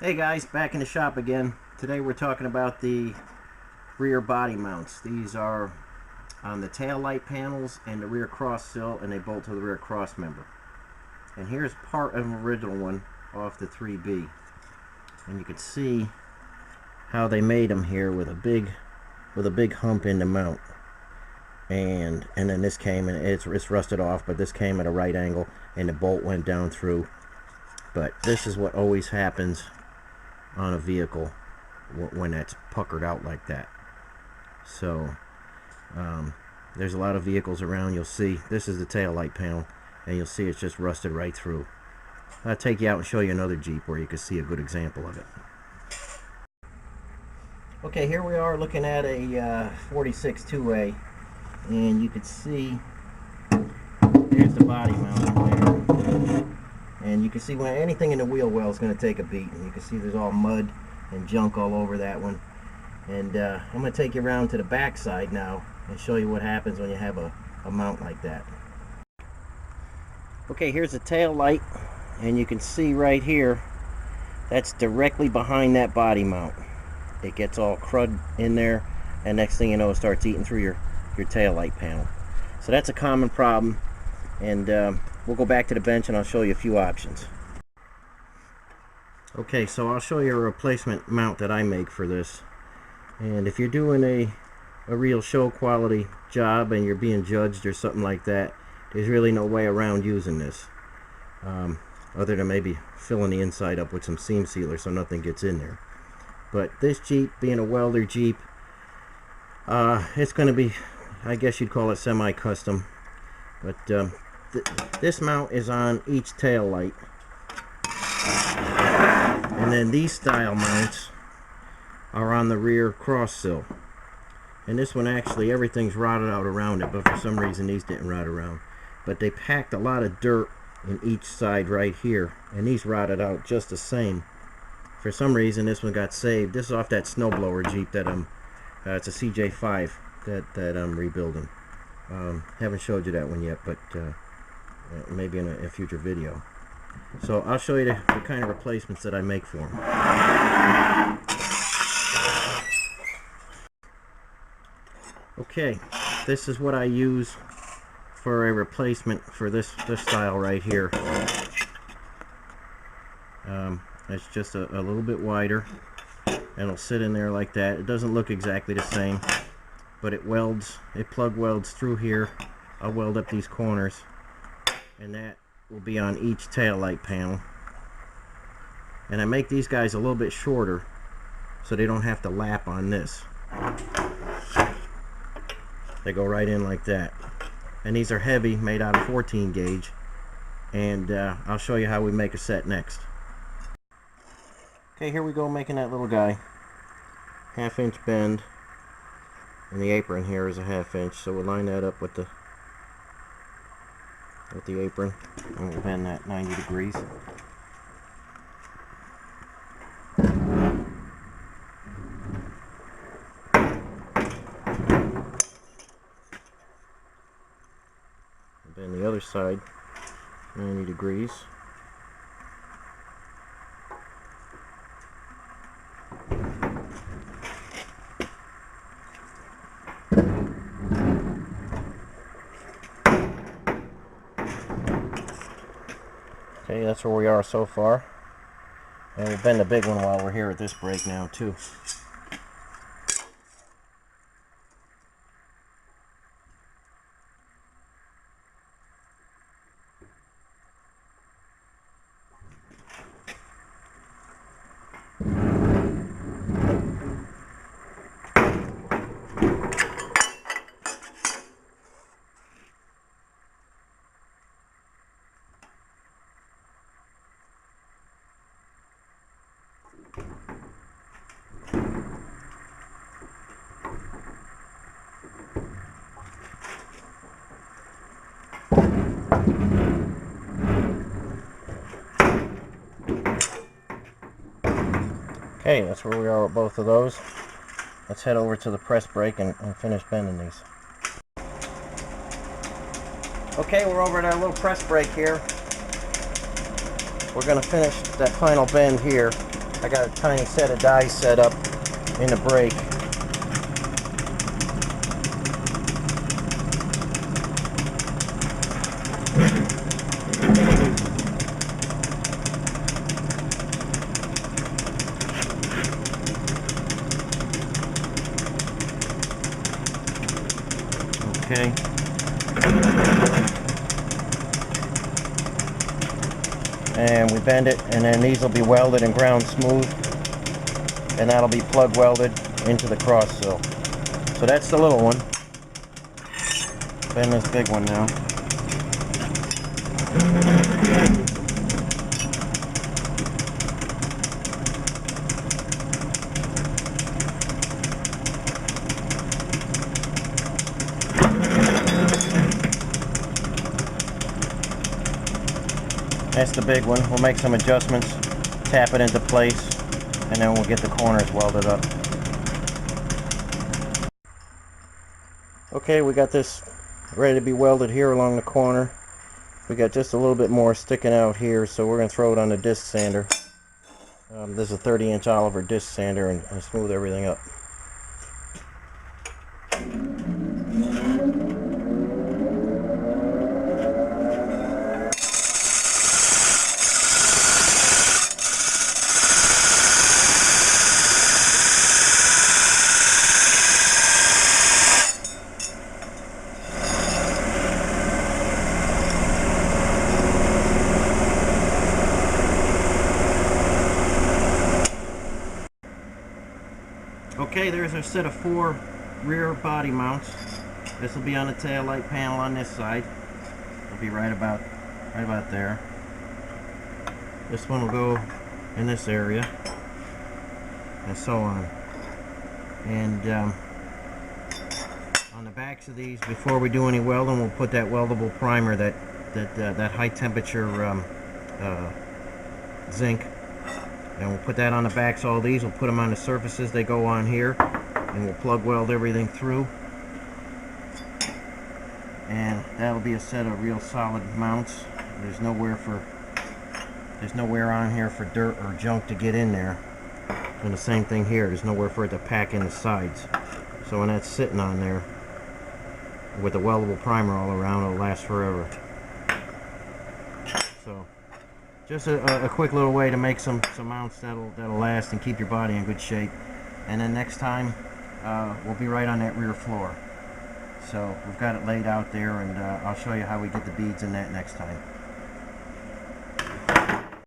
Hey guys, back in the shop again. Today we're talking about the rear body mounts. These are on the tail light panels and the rear cross sill, and they bolt to the rear cross member. And here's part of an original one off the 3B. And you can see how they made them here with a big hump in the mount. And then this came, and it's rusted off, but this came at a right angle and the bolt went down through. But this is what always happens on a vehicle when that's puckered out like that. So there's a lot of vehicles around. You'll see this is the tail light panel, and you'll see it's just rusted right through. I'll take you out and show you another Jeep where you can see a good example of it. Okay, here we are looking at a 46 2A, and you can see there's the body mount there. And you can see when anything in the wheel well is going to take a beat. And you can see there's all mud and junk all over that one. And I'm going to take you around to the back side now and show you what happens when you have a mount like that. Okay, here's the tail light, and you can see right here that's directly behind that body mount. It gets all crud in there, and next thing you know it starts eating through your tail light panel. So that's a common problem, and we'll go back to the bench and I'll show you a few options. Okay, so I'll show you a replacement mount that I make for this. And if you're doing a real show quality job and you're being judged or something like that, there's really no way around using this. Other than maybe filling the inside up with some seam sealer so nothing gets in there. But this Jeep, being a welder Jeep, it's going to be, I guess you'd call it semi-custom. But this mount is on each tail light, and then these style mounts are on the rear cross sill. And this one, actually everything's rotted out around it, but for some reason these didn't rot around. But they packed a lot of dirt in each side right here, and these rotted out just the same. For some reason this one got saved. This is off that snowblower Jeep that it's a CJ5 that I'm rebuilding. Haven't showed you that one yet, but maybe in a future video. So I'll show you the kind of replacements that I make for them. Okay, this is what I use for a replacement for this style right here. It's just a little bit wider, and it'll sit in there like that. It doesn't look exactly the same, but it plug welds through here. I'll weld up these corners, and that will be on each tail light panel. And I make these guys a little bit shorter so they don't have to lap on this. They go right in like that. And these are heavy, made out of 14 gauge, and I'll show you how we make a set next. Okay, here we go, making that little guy. 1/2 inch bend, and the apron here is a 1/2 inch, so we'll line that up with the apron, and we'll bend that 90 degrees. Bend the other side 90 degrees. Okay, that's where we are so far. And we'll bend the big one while we're here at this break now too. Okay, that's where we are with both of those. Let's head over to the press brake and finish bending these. Okay, we're over at our little press brake here. We're going to finish that final bend here. I got a tiny set of dies set up in the brake. Okay. And we bend it, and then these will be welded and ground smooth, and that'll be plug welded into the cross sill. So that's the little one. Bend this big one now. That's the big one. We'll make some adjustments, tap it into place, and then we'll get the corners welded up. Okay, we got this ready to be welded here along the corner. We got just a little bit more sticking out here, so we're going to throw it on the disc sander. This is a 30-inch Oliver disc sander, and smooth everything up. Okay, there's our set of 4 rear body mounts. This will be on the tail light panel on this side. It'll be right about there. This one will go in this area, and so on. And on the backs of these, before we do any welding, we'll put that weldable primer, that high temperature zinc. And we'll put that on the backs of all these. We'll put them on the surfaces they go on here, and we'll plug weld everything through. And that'll be a set of real solid mounts. There's nowhere on here for dirt or junk to get in there. And the same thing here. There's nowhere for it to pack in the sides. So when that's sitting on there with the weldable primer all around, it'll last forever. So just a quick little way to make some mounts that'll last and keep your body in good shape. And then next time we'll be right on that rear floor. So we've got it laid out there, and I'll show you how we get the beads in that next time.